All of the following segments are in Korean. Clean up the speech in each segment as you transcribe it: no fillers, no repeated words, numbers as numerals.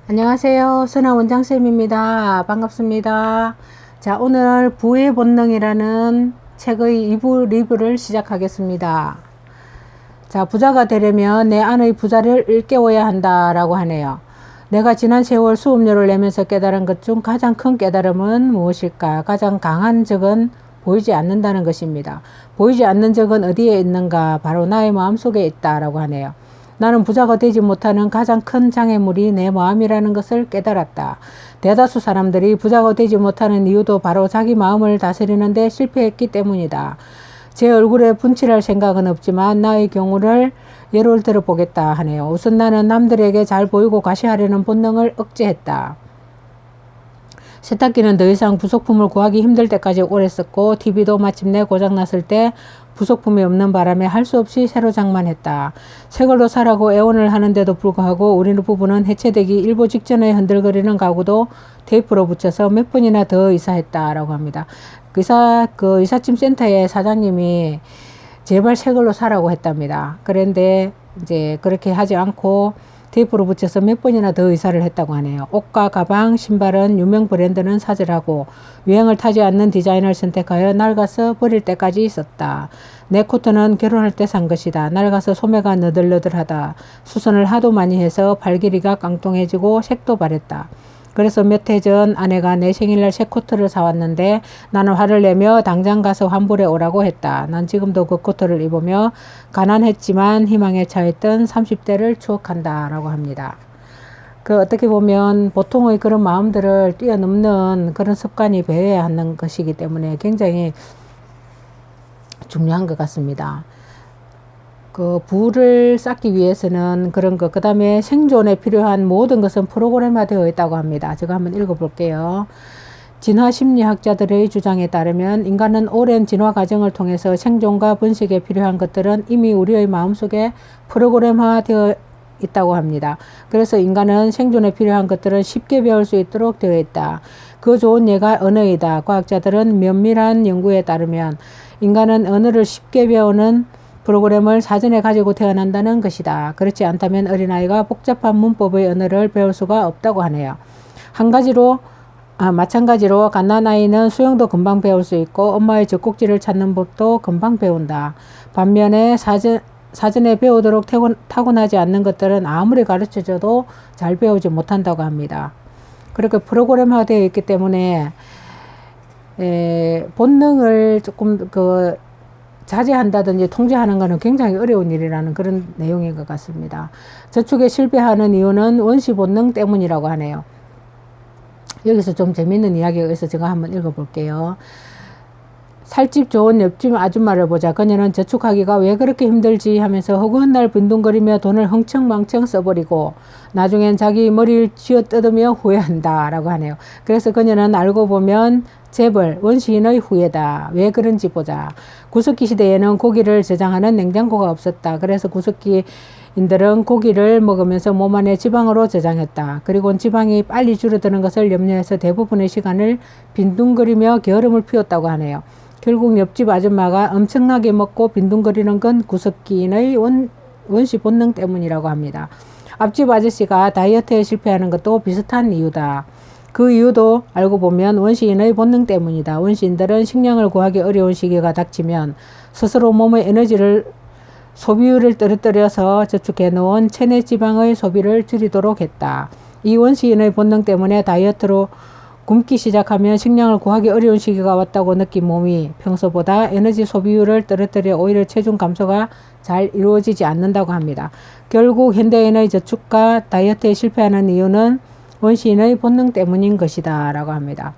안녕하세요. 선아 원장쌤입니다. 반갑습니다. 자, 오늘 부의 본능이라는 책의 2부 리뷰를 시작하겠습니다. 자, 부자가 되려면 내 안의 부자를 일깨워야 한다라고 하네요. 내가 지난 세월 수업료를 내면서 깨달은 것 중 가장 큰 깨달음은 무엇일까? 가장 강한 적은 보이지 않는다는 것입니다. 보이지 않는 적은 어디에 있는가? 바로 나의 마음속에 있다라고 하네요. 나는 부자가 되지 못하는 가장 큰 장애물이 내 마음이라는 것을 깨달았다. 대다수 사람들이 부자가 되지 못하는 이유도 바로 자기 마음을 다스리는 데 실패했기 때문이다. 제 얼굴에 분칠할 생각은 없지만 나의 경우를 예를 들어보겠다 하네요. 우선 나는 남들에게 잘 보이고 과시하려는 본능을 억제했다. 세탁기는 더 이상 부속품을 구하기 힘들 때까지 오래 썼고 TV도 마침내 고장났을 때 부속품이 없는 바람에 할 수 없이 새로 장만했다. 새 걸로 사라고 애원을 하는데도 불구하고 우리 부부는 해체되기 일보 직전에 흔들거리는 가구도 테이프로 붙여서 몇 번이나 더 이사했다라고 합니다. 이삿짐 센터의 사장님이 제발 새 걸로 사라고 했답니다. 그런데 이제 그렇게 하지 않고 테이프로 붙여서 몇 번이나 더 이사를 했다고 하네요. 옷과 가방, 신발은 유명 브랜드는 사절하고 유행을 타지 않는 디자인을 선택하여 낡아서 버릴 때까지 있었다. 내 코트는 결혼할 때 산 것이다. 낡아서 소매가 너덜너덜하다. 수선을 하도 많이 해서 발 길이가 깡통해지고 색도 바랬다. 그래서 몇 해 전 아내가 내 생일날 새 코트를 사왔는데 나는 화를 내며 당장 가서 환불해 오라고 했다. 난 지금도 그 코트를 입으며 가난했지만 희망에 차있던 30대를 추억한다 라고 합니다. 어떻게 보면 보통의 그런 마음들을 뛰어넘는 그런 습관이 배워야 하는 것이기 때문에 굉장히 중요한 것 같습니다. 부를 쌓기 위해서는 그런 것, 그 다음에 생존에 필요한 모든 것은 프로그램화 되어 있다고 합니다. 제가 한번 읽어볼게요. 진화심리학자들의 주장에 따르면 인간은 오랜 진화 과정을 통해서 생존과 번식에 필요한 것들은 이미 우리의 마음속에 프로그램화 되어 있다고 합니다. 그래서 인간은 생존에 필요한 것들은 쉽게 배울 수 있도록 되어 있다. 그 좋은 예가 언어이다. 과학자들은 면밀한 연구에 따르면 인간은 언어를 쉽게 배우는 프로그램을 사전에 가지고 태어난다는 것이다. 그렇지 않다면 어린아이가 복잡한 문법의 언어를 배울 수가 없다고 하네요. 마찬가지로 갓난아이는 수영도 금방 배울 수 있고 엄마의 젖꼭지를 찾는 법도 금방 배운다. 반면에 사전에 배우도록 타고나지 않는 것들은 아무리 가르쳐줘도 잘 배우지 못한다고 합니다. 그렇게 프로그램화 되어 있기 때문에 본능을 조금 자제한다든지 통제하는 것은 굉장히 어려운 일이라는 그런 내용인 것 같습니다. 저축에 실패하는 이유는 원시 본능 때문이라고 하네요. 여기서 좀 재밌는 이야기가 있어서 제가 한번 읽어볼게요. 살집 좋은 옆집 아줌마를 보자. 그녀는 저축하기가 왜 그렇게 힘들지 하면서 허구한 날 빈둥거리며 돈을 흥청망청 써버리고 나중엔 자기 머리를 쥐어뜯으며 후회한다 라고 하네요. 그래서 그녀는 알고 보면 재벌 원시인의 후예다. 왜 그런지 보자. 구석기 시대에는 고기를 저장하는 냉장고가 없었다. 그래서 구석기인들은 고기를 먹으면서 몸 안에 지방으로 저장했다. 그리고 지방이 빨리 줄어드는 것을 염려해서 대부분의 시간을 빈둥거리며 게으름을 피웠다고 하네요. 결국 옆집 아줌마가 엄청나게 먹고 빈둥거리는 건 구석기인의 원시 본능 때문이라고 합니다. 앞집 아저씨가 다이어트에 실패하는 것도 비슷한 이유다. 그 이유도 알고 보면 원시인의 본능 때문이다. 원시인들은 식량을 구하기 어려운 시기가 닥치면 스스로 몸의 소비율을 떨어뜨려서 저축해 놓은 체내 지방의 소비를 줄이도록 했다. 이 원시인의 본능 때문에 다이어트로 굶기 시작하면 식량을 구하기 어려운 시기가 왔다고 느낀 몸이 평소보다 에너지 소비율을 떨어뜨려 오히려 체중 감소가 잘 이루어지지 않는다고 합니다. 결국 현대인의 저축과 다이어트에 실패하는 이유는 원시인의 본능 때문인 것이다 라고 합니다.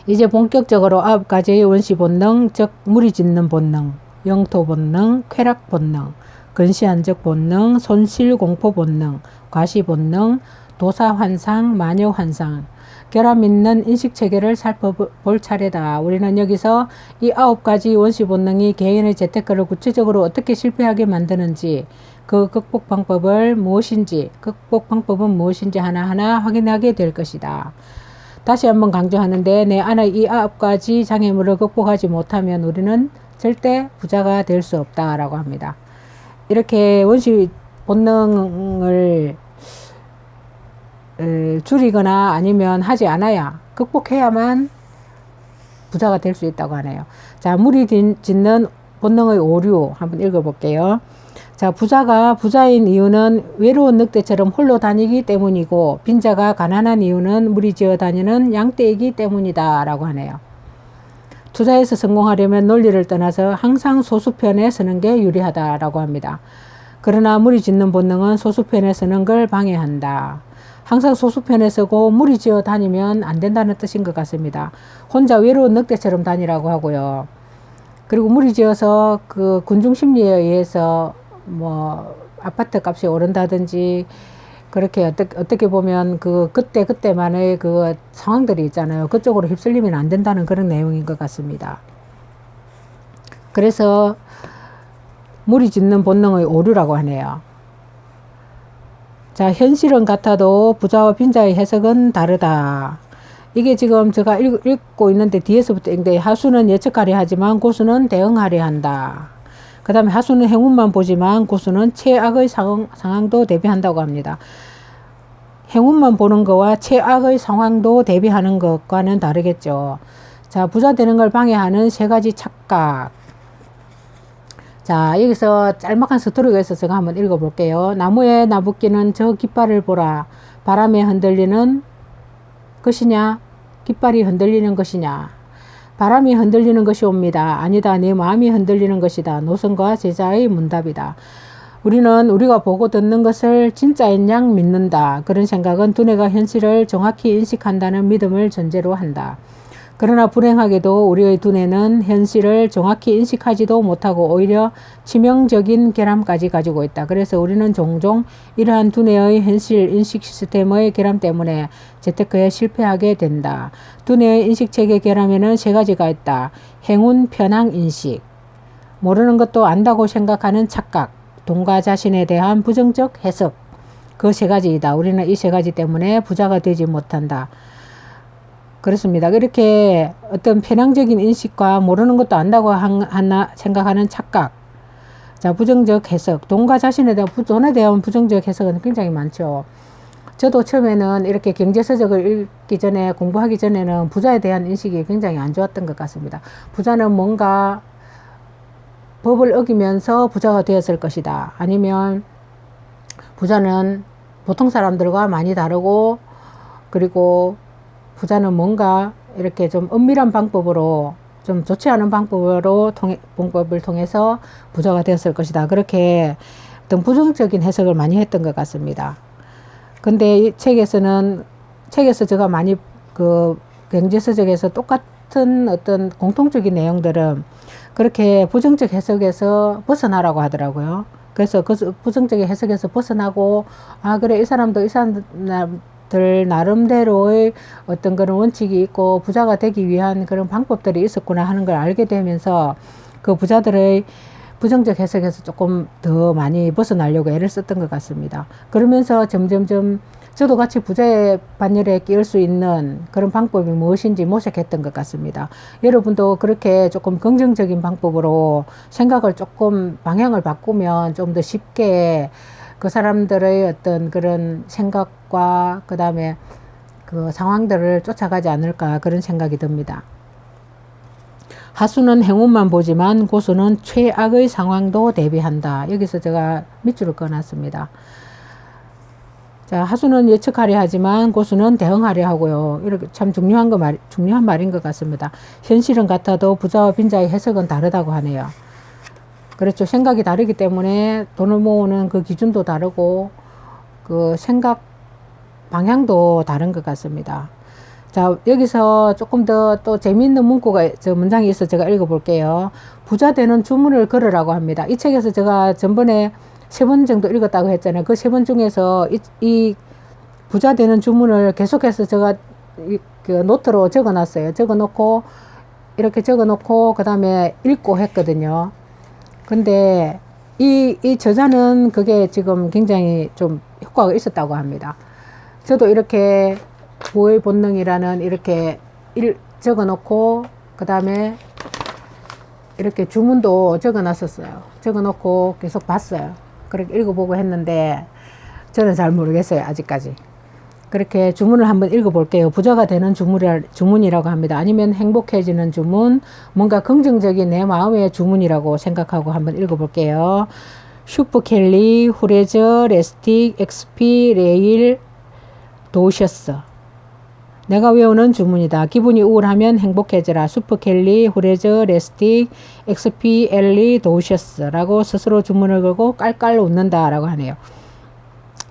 이제 본격적으로 9가지의 원시 본능, 즉 무리 짓는 본능, 영토 본능, 쾌락 본능, 근시안적 본능, 손실공포 본능, 과시 본능, 도사 환상, 마녀 환상, 결함 있는 인식체계를 살펴볼 차례다. 우리는 여기서 이 9가지 원시 본능이 개인의 재테크를 구체적으로 어떻게 실패하게 만드는지, 그 극복 방법은 무엇인지 하나하나 확인하게 될 것이다. 다시 한번 강조하는데 내 안의 이 9가지 장애물을 극복하지 못하면 우리는 절대 부자가 될 수 없다라고 합니다. 이렇게 원시 본능을 줄이거나 아니면 하지 않아야, 극복해야만 부자가 될 수 있다고 하네요. 자, 무리 짓는 본능의 오류 한번 읽어볼게요. 자, 부자가 부자인 이유는 외로운 늑대처럼 홀로 다니기 때문이고, 빈자가 가난한 이유는 무리지어 다니는 양떼이기 때문이다 라고 하네요. 투자에서 성공하려면 논리를 떠나서 항상 소수편에 서는 게 유리하다라고 합니다. 그러나 무리 짓는 본능은 소수편에 서는 걸 방해한다. 항상 소수편에 서고 무리지어 다니면 안 된다는 뜻인 것 같습니다. 혼자 외로운 늑대처럼 다니라고 하고요. 그리고 무리지어서 그 군중 심리에 의해서 뭐 아파트 값이 오른다든지, 그렇게 어떻게 보면 그때만의 그 상황들이 있잖아요. 그쪽으로 휩쓸리면 안 된다는 그런 내용인 것 같습니다. 그래서 무리 짓는 본능의 오류라고 하네요. 자, 현실은 같아도 부자와 빈자의 해석은 다르다. 이게 지금 제가 읽고 있는데 뒤에서부터 읽는데, 하수는 예측하려 하지만 고수는 대응하려 한다. 그 다음에 하수는 행운만 보지만 고수는 최악의 상황도 대비한다고 합니다. 행운만 보는 거와 최악의 상황도 대비하는 것과는 다르겠죠. 자, 부자 되는 걸 방해하는 세 가지 착각. 자, 여기서 짤막한 스토리가 있어서 제가 한번 읽어볼게요. 나무에 나붓기는 저 깃발을 보라. 바람에 흔들리는 것이냐? 깃발이 흔들리는 것이냐? 바람이 흔들리는 것이 옵니다. 아니다. 내 마음이 흔들리는 것이다. 노선과 제자의 문답이다. 우리는 우리가 보고 듣는 것을 진짜인 양 믿는다. 그런 생각은 두뇌가 현실을 정확히 인식한다는 믿음을 전제로 한다. 그러나 불행하게도 우리의 두뇌는 현실을 정확히 인식하지도 못하고 오히려 치명적인 결함까지 가지고 있다. 그래서 우리는 종종 이러한 두뇌의 현실 인식 시스템의 결함 때문에 재테크에 실패하게 된다. 두뇌의 인식체계 결함에는 세 가지가 있다. 행운, 편향, 인식. 모르는 것도 안다고 생각하는 착각. 돈과 자신에 대한 부정적 해석. 그 세 가지이다. 우리는 이 세 가지 때문에 부자가 되지 못한다. 그렇습니다. 이렇게 어떤 편향적인 인식과 모르는 것도 안다고 생각하는 착각. 자, 부정적 해석. 돈과 자신에 대한, 돈에 대한 부정적 해석은 굉장히 많죠. 저도 처음에는 이렇게 경제서적을 읽기 전에, 공부하기 전에는 부자에 대한 인식이 굉장히 안 좋았던 것 같습니다. 부자는 뭔가 법을 어기면서 부자가 되었을 것이다. 아니면 부자는 보통 사람들과 많이 다르고, 그리고 부자는 뭔가 이렇게 좀 은밀한 방법으로, 좀 좋지 않은 방법을 통해서 부자가 되었을 것이다. 그렇게 어떤 부정적인 해석을 많이 했던 것 같습니다. 근데 이 책에서 제가 많이 경제서적에서 똑같은 어떤 공통적인 내용들은 그렇게 부정적 해석에서 벗어나라고 하더라고요. 그래서 그 부정적 해석에서 벗어나고, 아, 그래, 이 사람들 나름대로의 어떤 그런 원칙이 있고 부자가 되기 위한 그런 방법들이 있었구나 하는 걸 알게 되면서 그 부자들의 부정적 해석에서 조금 더 많이 벗어나려고 애를 썼던 것 같습니다. 그러면서 점점점 저도 같이 부자의 반열에 끼울 수 있는 그런 방법이 무엇인지 모색했던 것 같습니다. 여러분도 그렇게 조금 긍정적인 방법으로 생각을 조금 방향을 바꾸면 좀 더 쉽게 그 사람들의 어떤 그런 생각과 그 다음에 그 상황들을 쫓아가지 않을까, 그런 생각이 듭니다. 하수는 행운만 보지만 고수는 최악의 상황도 대비한다. 여기서 제가 밑줄을 그어놨습니다. 자, 하수는 예측하려 하지만 고수는 대응하려 하고요. 이렇게 참 중요한 말인 것 같습니다. 현실은 같아도 부자와 빈자의 해석은 다르다고 하네요. 그렇죠. 생각이 다르기 때문에 돈을 모으는 그 기준도 다르고 그 생각 방향도 다른 것 같습니다. 자, 여기서 조금 더 또 재미있는 문장이 있어 제가 읽어볼게요. 부자 되는 주문을 걸으라고 합니다. 이 책에서 제가 전번에 3번 정도 읽었다고 했잖아요. 그 3번 중에서 이 부자 되는 주문을 계속해서 제가 그 노트로 적어놨어요. 이렇게 적어놓고 그 다음에 읽고 했거든요. 근데 이 저자는 그게 지금 굉장히 좀 효과가 있었다고 합니다. 저도 이렇게 부의 본능이라는 이렇게 적어놓고 그 다음에 이렇게 주문도 적어놨었어요. 적어놓고 계속 봤어요. 그렇게 읽어보고 했는데 저는 잘 모르겠어요, 아직까지. 그렇게 주문을 한번 읽어볼게요. 부자가 되는 주문이라고 합니다. 아니면 행복해지는 주문, 뭔가 긍정적인 내 마음의 주문이라고 생각하고 한번 읽어볼게요. 슈퍼켈리, 후레저, 레스틱, XP, 레일, 도셔스. 내가 외우는 주문이다. 기분이 우울하면 행복해져라. 슈퍼켈리, 후레저, 레스틱, XP, 엘리, 도셔스라고 스스로 주문을 걸고 깔깔 웃는다 라고 하네요.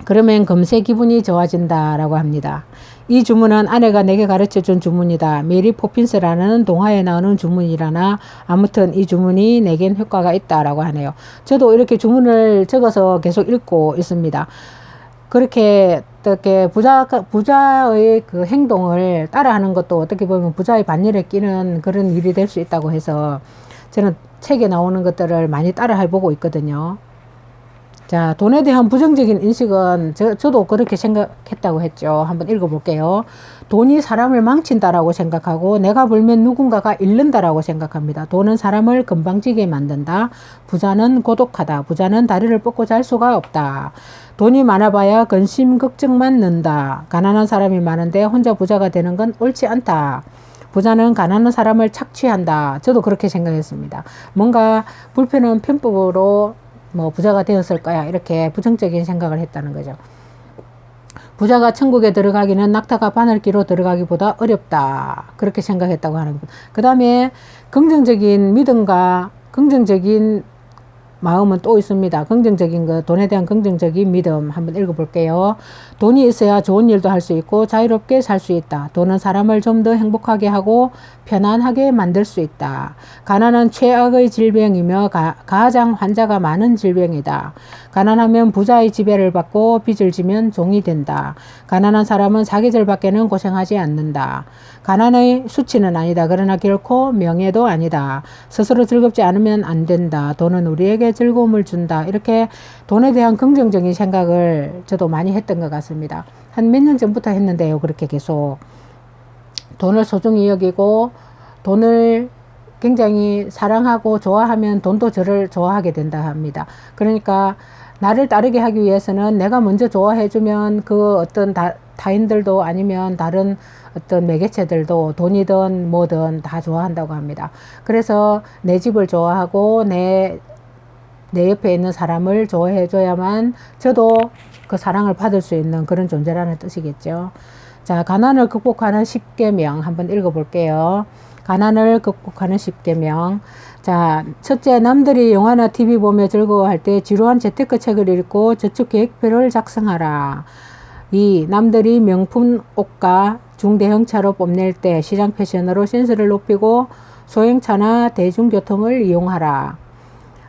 그러면 금세 기분이 좋아진다 라고 합니다. 이 주문은 아내가 내게 가르쳐준 주문이다. 메리 포핀스라는 동화에 나오는 주문이라나 아무튼 이 주문이 내겐 효과가 있다 라고 하네요. 저도 이렇게 주문을 적어서 계속 읽고 있습니다. 그렇게 어떻게 부자의 그 행동을 따라하는 것도 어떻게 보면 부자의 반열에 끼는 그런 일이 될 수 있다고 해서 저는 책에 나오는 것들을 많이 따라 해보고 있거든요. 자, 돈에 대한 부정적인 인식은 저도 그렇게 생각했다고 했죠. 한번 읽어볼게요. 돈이 사람을 망친다라고 생각하고 내가 벌면 누군가가 잃는다라고 생각합니다. 돈은 사람을 건방지게 만든다. 부자는 고독하다. 부자는 다리를 뻗고 잘 수가 없다. 돈이 많아봐야 근심 걱정만 는다. 가난한 사람이 많은데 혼자 부자가 되는 건 옳지 않다. 부자는 가난한 사람을 착취한다. 저도 그렇게 생각했습니다. 뭔가 불편한 편법으로 뭐 부자가 되었을 거야 이렇게 부정적인 생각을 했다는 거죠. 부자가 천국에 들어가기는 낙타가 바늘기로 들어가기보다 어렵다 그렇게 생각했다고 하는 것. 그 다음에 긍정적인 믿음과 긍정적인 마음은 또 있습니다. 긍정적인 것, 돈에 대한 긍정적인 믿음 한번 읽어볼게요. 돈이 있어야 좋은 일도 할 수 있고 자유롭게 살 수 있다. 돈은 사람을 좀 더 행복하게 하고 편안하게 만들 수 있다. 가난은 최악의 질병이며 가장 환자가 많은 질병이다. 가난하면 부자의 지배를 받고 빚을 지면 종이 된다. 가난한 사람은 사계절밖에는 고생하지 않는다. 가난의 수치는 아니다. 그러나 결코 명예도 아니다. 스스로 즐겁지 않으면 안 된다. 돈은 우리에게 즐거움을 준다. 이렇게 돈에 대한 긍정적인 생각을 저도 많이 했던 것 같습니다. 한 몇 년 전부터 했는데요. 그렇게 계속 돈을 소중히 여기고 돈을 굉장히 사랑하고 좋아하면 돈도 저를 좋아하게 된다 합니다. 그러니까 나를 따르게 하기 위해서는 내가 먼저 좋아해주면 그 어떤 타인들도 아니면 다른 어떤 매개체들도 돈이든 뭐든 다 좋아한다고 합니다. 그래서 내 집을 좋아하고 내 옆에 있는 사람을 좋아해줘야만 저도 그 사랑을 받을 수 있는 그런 존재라는 뜻이겠죠. 자, 가난을 극복하는 10계명 한번 읽어볼게요. 가난을 극복하는 10계명. 자, 첫째, 남들이 영화나 TV 보며 즐거워할 때 지루한 재테크 책을 읽고 저축 계획표를 작성하라. 2. 남들이 명품 옷과 중대형차로 뽐낼 때 시장 패션으로 센스를 높이고 소형차나 대중교통을 이용하라.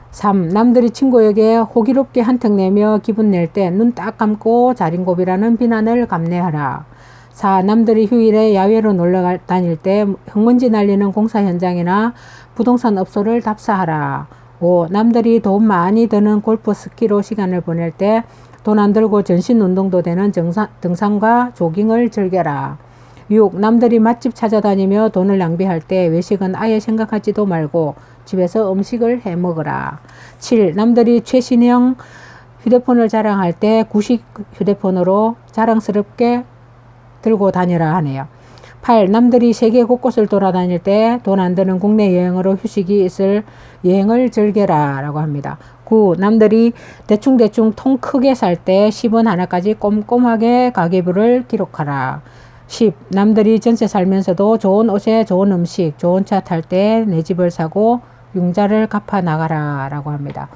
3. 남들이 친구에게 호기롭게 한턱 내며 기분 낼 때 눈 딱 감고 자린고비라는 비난을 감내하라. 4. 남들이 휴일에 야외로 놀러 다닐 때 흙먼지 날리는 공사 현장이나 부동산 업소를 답사하라. 5. 남들이 돈 많이 드는 골프 스키로 시간을 보낼 때 돈 안 들고 전신 운동도 되는 등산과 조깅을 즐겨라. 6. 남들이 맛집 찾아다니며 돈을 낭비할 때 외식은 아예 생각하지도 말고 집에서 음식을 해 먹어라. 7. 남들이 최신형 휴대폰을 자랑할 때 구식 휴대폰으로 자랑스럽게 들고 다니라 하네요. 8. 남들이 세계 곳곳을 돌아다닐 때 돈 안 드는 국내 여행으로 휴식이 있을 여행을 즐겨라 라고 합니다. 9. 남들이 대충 통 크게 살 때 10원 하나까지 꼼꼼하게 가계부를 기록하라. 10. 남들이 전세 살면서도 좋은 옷에 좋은 음식, 좋은 차 탈 때 내 집을 사고 융자를 갚아 나가라 라고 합니다.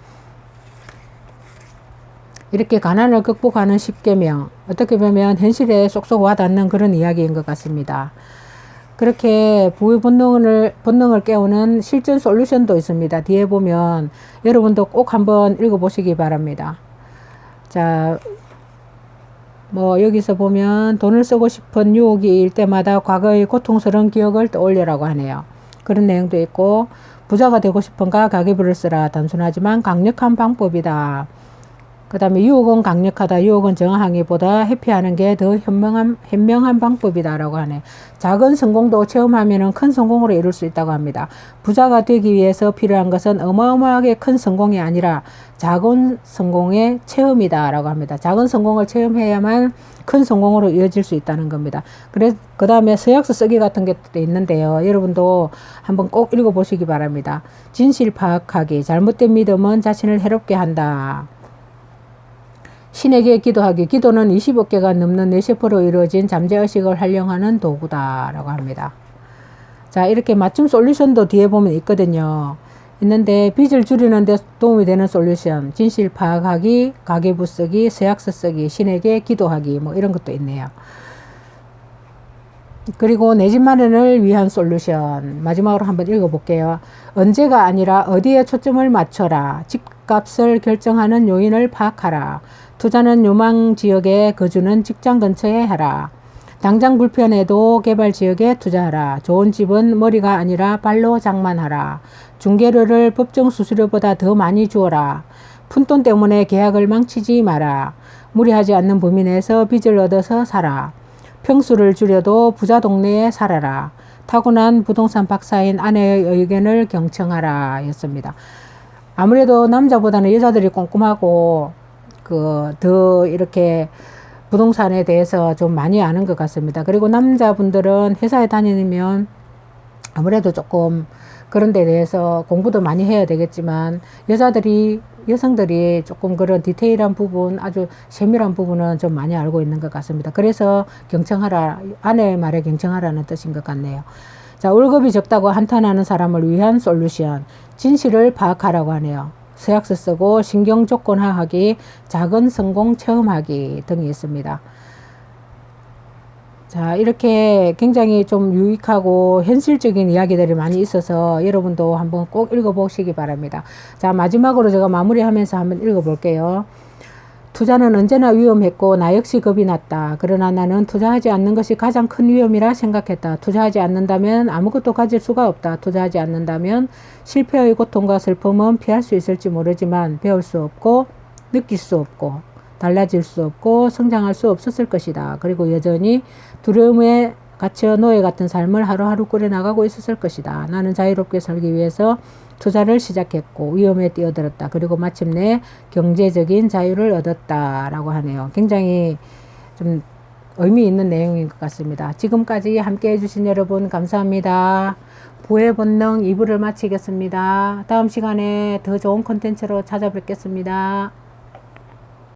이렇게 가난을 극복하는 10계명, 어떻게 보면 현실에 쏙쏙 와닿는 그런 이야기인 것 같습니다. 그렇게 부의 본능을 깨우는 실전 솔루션도 있습니다. 뒤에 보면 여러분도 꼭 한번 읽어보시기 바랍니다. 자, 뭐 여기서 보면 돈을 쓰고 싶은 유혹이 일 때마다 과거의 고통스러운 기억을 떠올려라고 하네요. 그런 내용도 있고, 부자가 되고 싶은가 가계부를 쓰라. 단순하지만 강력한 방법이다. 그 다음에 유혹은 강력하다. 유혹은 저항하기보다 회피하는 게 더 현명한 방법이다라고 하네. 작은 성공도 체험하면 큰 성공으로 이룰 수 있다고 합니다. 부자가 되기 위해서 필요한 것은 어마어마하게 큰 성공이 아니라 작은 성공의 체험이다라고 합니다. 작은 성공을 체험해야만 큰 성공으로 이어질 수 있다는 겁니다. 그 다음에 서약서 쓰기 같은 게 있는데요. 여러분도 한번 꼭 읽어보시기 바랍니다. 진실 파악하기. 잘못된 믿음은 자신을 해롭게 한다. 신에게 기도하기. 기도는 20억개가 넘는 뇌세포로 이루어진 잠재의식을 활용하는 도구다 라고 합니다. 자, 이렇게 맞춤 솔루션도 뒤에 보면 있거든요. 있는데 빚을 줄이는 데 도움이 되는 솔루션, 진실 파악하기, 가계부 쓰기, 서약서 쓰기, 신에게 기도하기, 뭐 이런 것도 있네요. 그리고 내 집 마련을 위한 솔루션, 마지막으로 한번 읽어볼게요. 언제가 아니라 어디에 초점을 맞춰라. 집값을 결정하는 요인을 파악하라. 투자는 요망 지역에 거주는 직장 근처에 하라. 당장 불편해도 개발 지역에 투자하라. 좋은 집은 머리가 아니라 발로 장만하라. 중개료를 법정 수수료보다 더 많이 주어라. 푼돈 때문에 계약을 망치지 마라. 무리하지 않는 범위 내에서 빚을 얻어서 살아. 평수를 줄여도 부자 동네에 살아라. 타고난 부동산 박사인 아내의 의견을 경청하라 였습니다. 아무래도 남자보다는 여자들이 꼼꼼하고 더 이렇게 부동산에 대해서 좀 많이 아는 것 같습니다. 그리고 남자분들은 회사에 다니면 아무래도 조금 그런 데 대해서 공부도 많이 해야 되겠지만 여성들이 조금 그런 디테일한 부분, 아주 세밀한 부분은 좀 많이 알고 있는 것 같습니다. 그래서 경청하라, 아내의 말에 경청하라는 뜻인 것 같네요. 자, 월급이 적다고 한탄하는 사람을 위한 솔루션, 진실을 파악하라고 하네요. 서약서 쓰고 신경 조건화하기, 작은 성공 체험하기 등이 있습니다. 자, 이렇게 굉장히 좀 유익하고 현실적인 이야기들이 많이 있어서 여러분도 한번 꼭 읽어보시기 바랍니다. 자, 마지막으로 제가 마무리하면서 한번 읽어볼게요. 투자는 언제나 위험했고 나 역시 겁이 났다. 그러나 나는 투자하지 않는 것이 가장 큰 위험이라 생각했다. 투자하지 않는다면 아무것도 가질 수가 없다. 투자하지 않는다면 실패의 고통과 슬픔은 피할 수 있을지 모르지만 배울 수 없고 느낄 수 없고 달라질 수 없고 성장할 수 없었을 것이다. 그리고 여전히 두려움에 갇혀 노예 같은 삶을 하루하루 꾸려나가고 있었을 것이다. 나는 자유롭게 살기 위해서 투자를 시작했고 위험에 뛰어들었다. 그리고 마침내 경제적인 자유를 얻었다 라고 하네요. 굉장히 좀 의미 있는 내용인 것 같습니다. 지금까지 함께 해주신 여러분 감사합니다. 부의 본능 2부를 마치겠습니다. 다음 시간에 더 좋은 콘텐츠로 찾아뵙겠습니다.